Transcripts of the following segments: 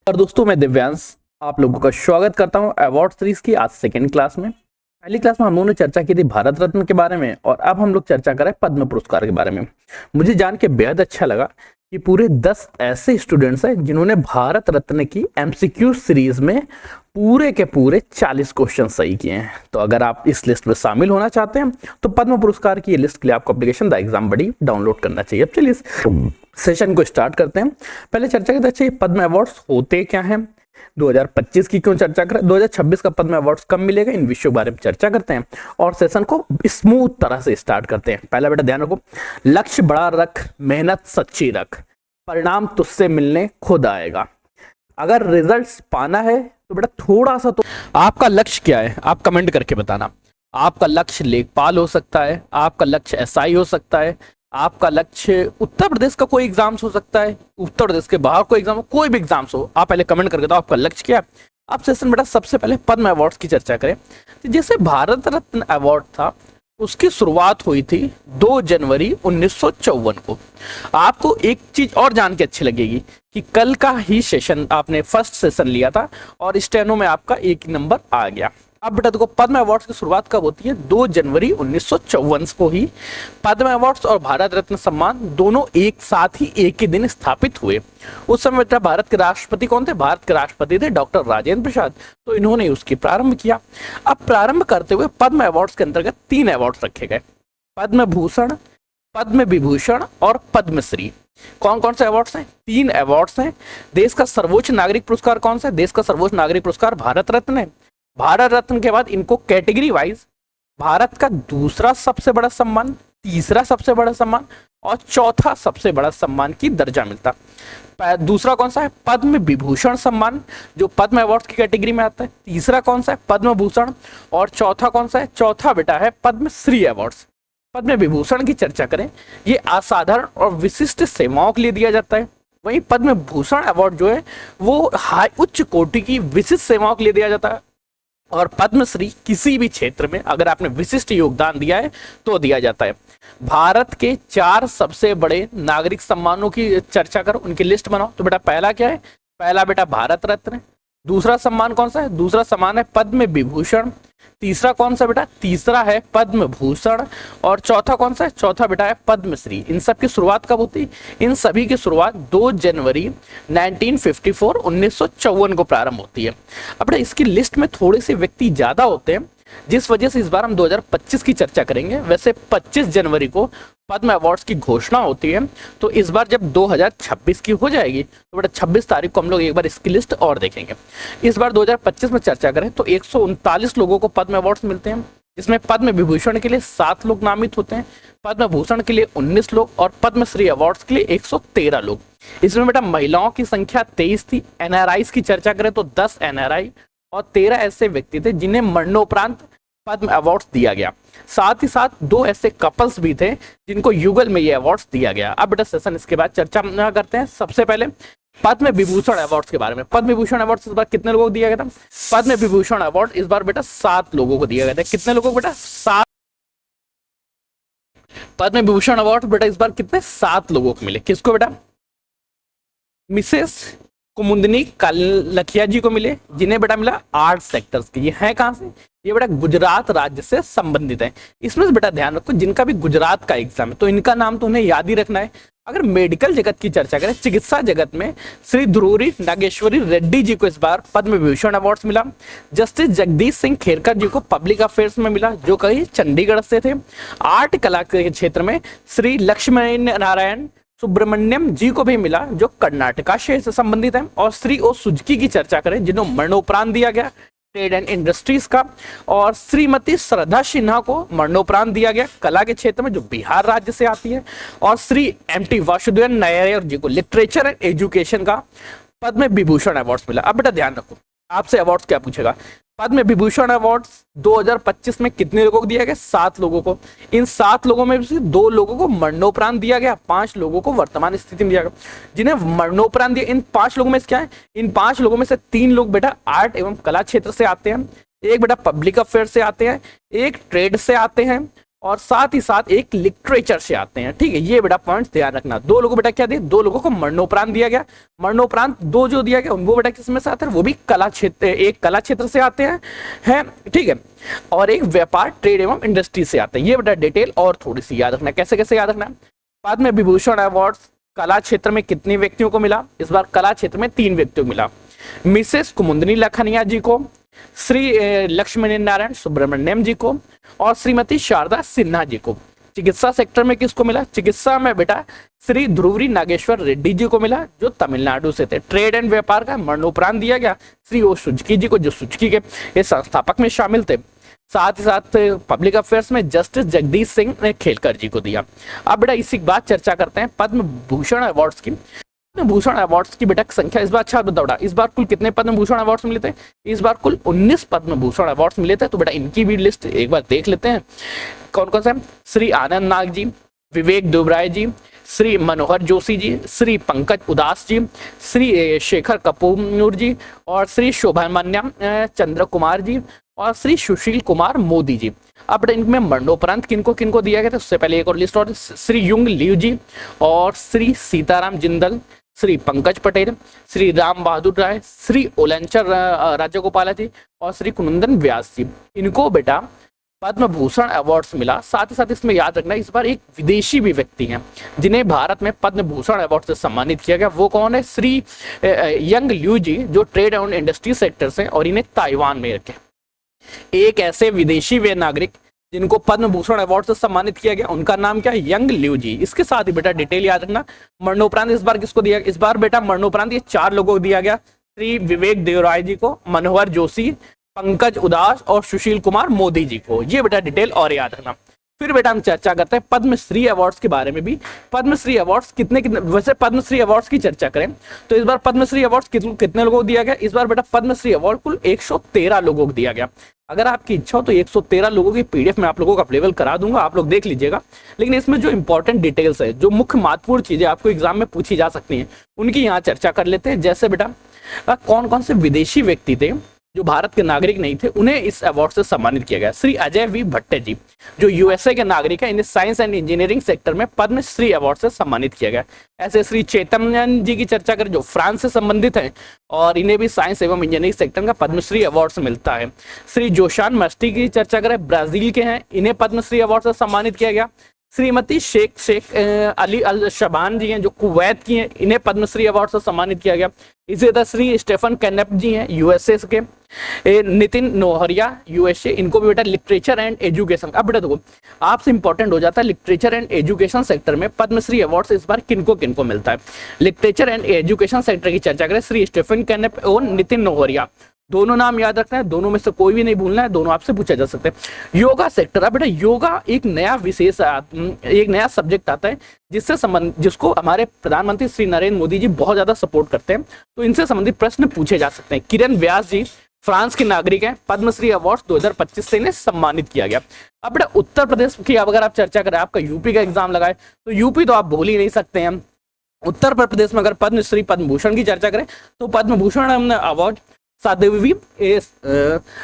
और दोस्तों, मैं दिव्यांश आप लोगों का स्वागत करता हूं अवार्ड सीरीज की आज सेकंड क्लास में। पहली क्लास में हम लोगों ने चर्चा की थी भारत रत्न के बारे में और अब हम लोग चर्चा कर रहे हैं पद्म पुरस्कार के बारे में। मुझे जान के बेहद अच्छा लगा कि पूरे 10 ऐसे स्टूडेंट्स हैं जिन्होंने भारत रत्न की एमसीक्यू सीरीज में पूरे के पूरे 40 क्वेश्चन सही किए हैं। तो अगर आप इस लिस्ट में शामिल होना चाहते हैं तो पद्म पुरस्कार की लिस्ट के लिए आपको application the exam buddy download करना चाहिए। अब चलिए इस सेशन को स्टार्ट करते हैं। पहले चर्चा करते हैं अच्छा ये पद्म अवार्ड्स होते क्या हैं, 2025 की क्यों चर्चा करें, 2026 का पद्म अवार्ड्स कब मिलेगा, इन विषयों के बारे में चर्चा करते हैं और सेशन को स्मूथ तरह से स्टार्ट करते हैं। पहला बेटा ध्यान रखो, लक्ष्य बड़ा रख, मेहनत सच्ची रख, परिणाम तुझसे मिलने खुद आएगा। अगर रिजल्ट्स पाना है तो बेटा थोड़ा सा तो आपका लक्ष्य क्या है आप कमेंट करके बताना। आपका लक्ष्य लेखपाल हो सकता है, आपका लक्ष्य एसआई हो सकता है, आपका लक्ष्य उत्तर प्रदेश का कोई एग्जाम्स हो सकता है, उत्तर प्रदेश के बाहर कोई एग्जाम हो, कोई भी एग्जाम्स हो, आप पहले कमेंट करके बताओ आपका लक्ष्य क्या है। अब सेशन बेटा सबसे पहले पद्म अवार्ड्स की चर्चा करें। तो जैसे भारत रत्न अवार्ड था उसकी शुरुआत हुई थी 2 जनवरी 1954 को। आपको एक चीज और जान के अच्छी लगेगी कि कल का ही सेशन आपने फर्स्ट सेशन लिया था और स्टेनो में आपका एक ही नंबर आ गया। अब बेटा देखो पद्म अवार्ड्स की शुरुआत कब होती है, 2 जनवरी 1954 को ही पद्म अवार्ड्स और भारत रत्न सम्मान दोनों एक साथ ही एक ही दिन स्थापित हुए। उस समय बेटा भारत के राष्ट्रपति कौन थे, भारत के राष्ट्रपति थे डॉक्टर राजेंद्र प्रसाद, तो इन्होंने उसकी प्रारंभ किया। अब प्रारंभ करते हुए पद्म अवार्ड्स के अंतर्गत 3 अवार्ड्स रखे गए, पद्म भूषण, पद्म विभूषण और पद्मश्री। कौन कौन से अवार्ड्स हैं, 3 अवार्ड्स हैं। देश का सर्वोच्च नागरिक पुरस्कार कौन सा है, देश का सर्वोच्च नागरिक पुरस्कार भारत रत्न है। भारत रत्न के बाद इनको कैटेगरी वाइज भारत का दूसरा सबसे बड़ा सम्मान, तीसरा सबसे बड़ा सम्मान और चौथा सबसे बड़ा सम्मान की दर्जा मिलता। दूसरा कौन सा है, पद्म विभूषण सम्मान जो पद्म अवार्ड्स की कैटेगरी में आता है। तीसरा कौन सा है, पद्म भूषण और चौथा कौन सा है, चौथा बेटा है पद्मश्री अवार्ड्स। पद्म विभूषण की चर्चा करें, ये असाधारण और विशिष्ट सेवाओं के लिए दिया जाता है। वहीं पद्म भूषण अवार्ड जो है वो उच्च कोटि की विशिष्ट सेवाओं के लिए दिया जाता है और पद्मश्री किसी भी क्षेत्र में अगर आपने विशिष्ट योगदान दिया है तो दिया जाता है। भारत के 4 सबसे बड़े नागरिक सम्मानों की चर्चा करो, उनकी लिस्ट बनाओ। तो बेटा पहला क्या है, पहला बेटा भारत रत्न। दूसरा सम्मान कौन सा है, दूसरा सम्मान है पद्म विभूषण। तीसरा कौन सा बेटा, तीसरा है पद्म भूषण और चौथा कौन सा है, चौथा बेटा है पद्मश्री। इन सब की शुरुआत कब होती है, इन सभी की शुरुआत 2 जनवरी 1954 को प्रारंभ होती है। अब इसकी लिस्ट में थोड़े से व्यक्ति ज्यादा होते हैं जिस वजह से इस बार हम 2025 की चर्चा करेंगे। वैसे 25 जनवरी को पद्म अवार्ड्स की घोषणा होती है, तो इस बार जब 2026 की हो जाएगी तो बेटा 26 तारीख को हम लोग एक बार इसकी लिस्ट और देखेंगे। इस बार 2025 में चर्चा करें तो 139 लोगों को पद्म अवार्ड्स मिलते हैं, जिसमें पद्म विभूषण के लिए 7 लोग नामित होते हैं, पद्म भूषण के लिए 19 लोग और पद्मश्री अवार्ड्स के लिए 113 लोग। इसमें बेटा महिलाओं की संख्या 23 थी। एनआरआईज की चर्चा करें तो 10 एनआरआई और 13 ऐसे व्यक्ति थे जिन्हें मरणोपरांत पद्म अवार्ड्स दिया गया। साथ ही साथ 2 ऐसे कपल्स भी थे जिनको युगल में ये अवार्ड्स दिया गया। अब बेटा सेशन इसके बाद चर्चा करते हैं। सबसे पहले पद्म विभूषण अवार्ड्स के बारे में। पद्म विभूषण अवार्ड इस बार कितने लोगों को दिया गया था, पद्म विभूषण अवार्ड इस बार बेटा 7 लोगों को दिया गया था। कितने लोगों को बेटा, 7। पद्म विभूषण अवार्ड बेटा इस बार कितने, 7 लोगों को मिले। किसको बेटा, मिसेस कुमुदनी कालखिया जी को मिले, जिन्हें बेटा मिला आर्ट सेक्टर्स के। ये है कहां से, ये बेटा गुजरात राज्य से संबंधित है। इसमें से बेटा ध्यान रखो जिनका भी गुजरात का एग्जाम है तो इनका नाम तो उन्हें याद ही रखना है। अगर मेडिकल जगत की चर्चा करें, चिकित्सा जगत में श्री ध्रुवरी नागेश्वरी रेड्डी जी को इस बार पद्म विभूषण अवार्ड्स मिला। जस्टिस जगदीश सिंह खेरकर जी को पब्लिक अफेयर्स में मिला, जो कहीं चंडीगढ़ से थे। आर्ट कला के क्षेत्र में श्री लक्ष्मी नारायण सुब्रमण्यम जी को भी मिला, जो कर्नाटका से संबंधित है। और श्री ओ सुजुकी की चर्चा करें जिन्हें मरणोपरांत दिया गया ट्रेड एंड इंडस्ट्रीज का, और श्रीमती श्रद्धा सिन्हा को मरणोपरांत दिया गया कला के क्षेत्र में, जो बिहार राज्य से आती है। और श्री एमटी वासुदेवन नायर जी को लिटरेचर एंड एजुकेशन का पद्म विभूषण अवार्ड्स मिला। अब बेटा ध्यान रखो, आपसे अवार्ड्स क्या पूछेगा, पद्म विभूषण अवार्ड्स 2025 में कितने लोगों को दिया गया, 7 लोगों को। इन 7 लोगों में से 2 लोगों को मरणोपरांत दिया गया, 5 लोगों को वर्तमान स्थिति में दिया गया। जिन्हें मरणोपरांत दिया, इन 5 लोगों में से क्या है, इन 5 लोगों में से 3 लोग बेटा आर्ट एवं कला क्षेत्र से आते हैं, एक बेटा पब्लिक अफेयर से आते हैं, एक ट्रेड से आते हैं और साथ ही साथ एक लिटरेचर से आते हैं। ठीक है, ये बेटा पॉइंट्स ध्यान रखना। दो लोगों बेटा क्या दिए, दो लोगों को मरणोपरांत दिया गया। मरणोपरांत दो जो दिया गया वो बेटा किसमें से आते हैं, वो भी कला क्षेत्र, एक कला क्षेत्र से आते हैं ठीक है, और एक व्यापार ट्रेड एवं इंडस्ट्री से आते हैं। ये बेटा डिटेल और थोड़ी सी याद रखना। कैसे कैसे याद रखना। पद्म विभूषण अवार्ड कला क्षेत्र में कितने व्यक्तियों को मिला, इस बार कला क्षेत्र में 3 व्यक्तियों को मिला। मिसेस कुमुदनी लखनिया जी को, श्री लक्ष्मी नारायण सुब्रमण्यम जी को और श्रीमती शारदा सिन्हा जी को। चिकित्सा सेक्टर में किसको मिला, चिकित्सा में बेटा श्री ध्रुवरी नागेश्वर रेड्डी जी को मिला जो तमिलनाडु से थे। ट्रेड एंड व्यापार का मरणोपरांत दिया गया श्री ओ सुजुकी जी को जो सुजुकी के ये संस्थापक में शामिल थे। साथ ही साथ पब्लिक अफेयर्स में जस्टिस जगदीश सिंह ने खेलकर जी को दिया। अब बेटा इसी के बाद चर्चा करते हैं पद्म भूषण अवार्ड्स की। पद्म भूषण अवार्ड्स की बेटा संख्या इस बार अच्छा बताओ, इस बार कुल कितने पद्म भूषण अवार्ड्स मिले थे, इस बार कुल 19 पद्म भूषण अवार्ड्स मिले थे। तो बेटा इनकी भी लिस्ट एक बार देख लेते हैं कौन कौन से। श्री आनंद नाग जी, विवेक दुबराय जी, श्री मनोहर जोशी जी, श्री पंकज उदास जी, श्री शेखर कपूर जी और श्री शोभामान्यम चंद्र कुमार जी और श्री सुशील कुमार मोदी जी। अब इनमें मरणोपरांत किनको किनको दिया गया था, उससे पहले एक और लिस्ट और, श्री युंग लियू जी और श्री सीताराम जिंदल, श्री पंकज पटेल, श्री राम बहादुर राय, श्री ओलंचर राजगोपाला जी और श्री कुनंदन व्यास जी। इनको बेटा पद्म भूषण अवार्ड्स मिला। साथ ही साथ इसमें याद रखना इस बार एक विदेशी भी व्यक्ति हैं जिन्हें भारत में पद्म भूषण अवार्ड से सम्मानित किया गया। वो कौन है, श्री यंग लियू जी जो ट्रेड एंड इंडस्ट्री सेक्टर से, और इन्हें ताइवान में रखे। एक ऐसे विदेशी वे नागरिक जिनको पद्म भूषण अवार्ड से सम्मानित किया गया उनका नाम क्या है, यंग लियू जी। इसके साथ ही बेटा डिटेल याद रखना मरणोपरांत इस बार किसको दिया, इस बार बेटा मरणोपरांत ये 4 लोगों को दिया गया, श्री विवेक देवराय जी को, मनोहर जोशी, पंकज उदास और सुशील कुमार मोदी जी को। ये बेटा डिटेल और याद रखना। फिर बेटा हम चर्चा करते हैं पद्मश्री अवार्ड्स के बारे में भी। पद्मश्री अवार्ड्स कितने वैसे पद्मश्री अवार्ड्स की चर्चा करें तो इस बार पद्मश्री अवार्ड्स कितने लोगों को दिया गया, इस बार बेटा पद्मश्री अवार्ड कुल 113 लोगों को दिया गया। अगर आपकी इच्छा हो तो 113 लोगों की पीडीएफ में आप लोगों को अवेलेबल करा दूंगा, आप लोग देख लीजिएगा। लेकिन इसमें जो इंपॉर्टेंट डिटेल्स है, जो मुख्य महत्वपूर्ण चीजें आपको एग्जाम में पूछी जा सकती हैं, उनकी यहाँ चर्चा कर लेते हैं। जैसे बेटा कौन कौन से विदेशी व्यक्ति थे जो भारत के नागरिक नहीं थे, उन्हें इस अवार्ड से सम्मानित किया गया। श्री अजय वी भट्टे जी जो यूएसए के नागरिक हैं, इन्हें साइंस एंड इंजीनियरिंग सेक्टर में पद्मश्री अवार्ड से सम्मानित किया गया। ऐसे श्री चैतन्यन जी की चर्चा करें जो फ्रांस से संबंधित हैं और इन्हें भी साइंस एवं इंजीनियरिंग सेक्टर का पद्मश्री अवार्ड से मिलता है। श्री जोशान मस्टी की चर्चा करें, ब्राजील के हैं, इन्हें पद्मश्री अवार्ड से सम्मानित किया गया। श्रीमती शेख अली अल शबान जी हैं जो कुवैत की हैं, इन्हें पद्मश्री अवार्ड से सम्मानित किया गया। इसी तरह श्री स्टेफन कैनेप जी हैं यूएसए के, नितिन नोहरिया यूएसए, इनको भी बेटा लिटरेचर एंड एजुकेशन। अब बेटा देखो आपसे इंपॉर्टेंट हो जाता है लिटरेचर एंड एजुकेशन सेक्टर में पद्मश्री अवार्ड इस बार किनको किनको मिलता है। लिटरेचर एंड एजुकेशन सेक्टर की चर्चा करें, श्री स्टेफन कैनेप और नितिन नोहरिया, दोनों नाम याद रखना है, दोनों में से कोई भी नहीं भूलना है, दोनों आपसे पूछा जा सकते हैं। योगा सेक्टर, अब बेटा योगा एक नया सब्जेक्ट आता है जिसको हमारे प्रधानमंत्री श्री नरेंद्र मोदी जी बहुत ज्यादा सपोर्ट करते हैं, तो इनसे संबंधित प्रश्न पूछे जा सकते हैं। किरण व्यास जी फ्रांस के नागरिक हैं, पद्मश्री अवार्ड 2025 से इन्हें सम्मानित किया गया। अब बेटा उत्तर प्रदेश की अगर आप चर्चा करें, आपका यूपी का एग्जाम लगाए तो यूपी तो आप भूल ही नहीं सकते हैं। उत्तर प्रदेश में अगर पद्मश्री पद्म भूषण की चर्चा करें तो पद्म भूषण अवार्ड साध्वी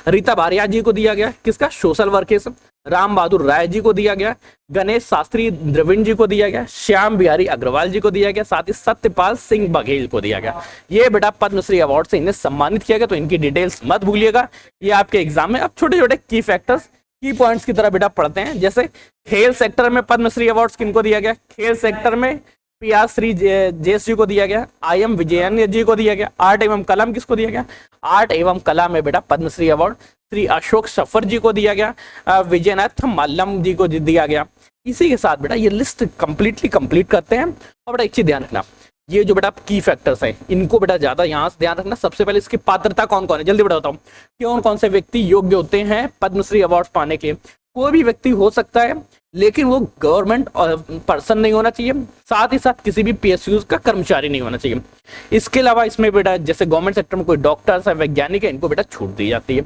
रीता बारिया जी को दिया गया, किसका, सोशल वर्कर्स। राम बहादुर राय जी को दिया गया, गणेश शास्त्री द्रविड़ जी को दिया गया, श्याम बिहारी अग्रवाल जी को दिया गया, साथ ही सत्यपाल सिंह बघेल को दिया गया। ये बेटा पद्मश्री अवार्ड से इन्हें सम्मानित किया गया, तो इनकी डिटेल्स मत भूलिएगा, ये आपके एग्जाम में। अब छोटे छोटे की फैक्टर्स की पॉइंट्स की तरह बेटा पढ़ते हैं। जैसे खेल सेक्टर में पद्मश्री अवार्ड किनको दिया गया, खेल सेक्टर में पीआर श्री जेस जी को दिया गया, आई.एम. विजयन जी को दिया गया। आर्ट एवं कला में किसको दिया गया, आर्ट एवं कला में बेटा पद्मश्री अवार्ड श्री अशोक सफर जी को दिया गया, विजयनाथ मल्लम जी को दिया गया। इसी के साथ बेटा ये लिस्ट कंप्लीट करते हैं। और बेटा एक चीज ध्यान रखना, ये जो बेटा की फैक्टर्स हैं इनको बेटा ज्यादा यहाँ से ध्यान रखना। सबसे पहले इसकी पात्रता कौन कौन है, जल्दी बताता हूँ, कौन कौन से व्यक्ति योग्य होते हैं पद्मश्री अवार्ड पाने के लिए। कोई भी व्यक्ति हो सकता है, लेकिन वो गवर्नमेंट पर्सन नहीं होना चाहिए, साथ ही साथ किसी भी पीएसयू का कर्मचारी नहीं होना चाहिए। इसके अलावा इसमें बेटा जैसे गवर्नमेंट सेक्टर में कोई डॉक्टर्स है, वैज्ञानिक है, इनको बेटा छूट दी जाती है।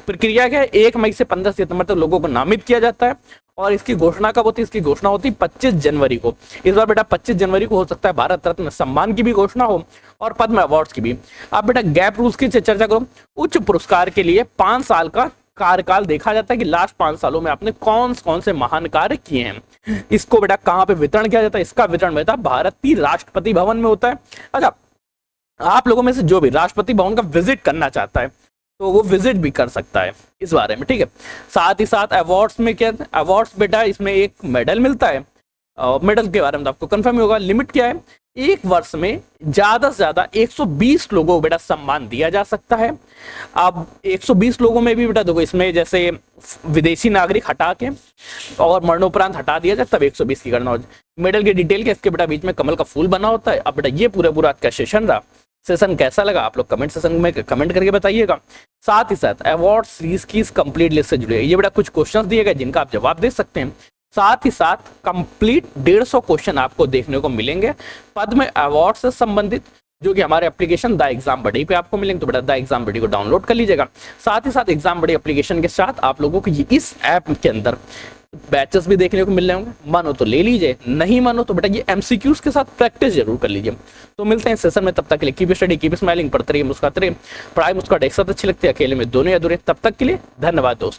प्रक्रिया क्या है, 1 मई से 15 सितंबर तक लोगों को नामित किया जाता है और इसकी घोषणा कब होती है, इसकी घोषणा होती है 25 जनवरी को। इस बार बेटा 25 जनवरी को हो सकता है भारत रत्न सम्मान की भी घोषणा हो और पद्म अवार्ड्स की भी। अब बेटा गैप रूल्स की चर्चा करो। उच्च पुरस्कार के लिए 5 साल का कार्यकाल देखा जाता है कि लास्ट 5 सालों में आपने कौन कौन से महान कार्य किए हैं। इसको बेटा कहाँ पे वितरण किया जाता है, इसका वितरण बेटा भारतीय राष्ट्रपति भवन में होता है। अच्छा, आप लोगों में से जो भी राष्ट्रपति भवन का विजिट करना चाहता है तो वो विजिट भी कर सकता है इस बारे में, ठीक है। साथ ही साथ अवार्ड्स में क्या, अवार्ड्स बेटा इसमें एक मेडल मिलता है। मेडल के बारे में तो आपको कंफर्म ही होगा। लिमिट क्या है, एक वर्ष में ज्यादा से ज्यादा 120 लोगों को बेटा सम्मान दिया जा सकता है। अब 120 लोगों में भी बेटा देखो, इसमें जैसे विदेशी नागरिक हटा के और मरणोपरांत हटा दिया जाए तब 120 की गणना हो जाए। मेडल की डिटेल के इसके बेटा बीच में कमल का फूल बना होता है। अब बेटा ये पूरा आज का सेशन रहा। सेशन कैसा लगा आप लोग कमेंट सेशन में कमेंट करके बताइएगा। साथ ही साथ अवार्ड सीरीज की इस कंप्लीट लिस्ट से जुड़े ये बेटा कुछ क्वेश्चंस दिए गए जिनका आप जवाब दे सकते हैं। साथ ही साथ कंप्लीट 150 क्वेश्चन आपको देखने को मिलेंगे पद्म अवार्ड से संबंधित, जो कि हमारे एप्लीकेशन द एग्जाम बडी पे आपको मिलेंगे। तो बेटा द एग्जाम बडी को डाउनलोड कर लीजिएगा। साथ ही साथ एग्जाम बडी एप्लीकेशन के साथ आप लोगों को इस ऐप के अंदर बैचेस भी देखने को मिल रहे होंगे। मानो तो ले लीजिए, नहीं मानो तो बेटा ये एमसीक्यूज के साथ प्रैक्टिस जरूर कर लीजिए। तो मिलते हैं सेशन में, तब तक के लिए कीप स्टडी कीप स्माइलिंग, पढ़ते रहिए मुस्कुराते रहिए। पढ़ाई मुस्कुराहट एक साथ अच्छी लगती है, अकेले में दोनों अधूरे। तब तक के लिए धन्यवाद दोस्तों।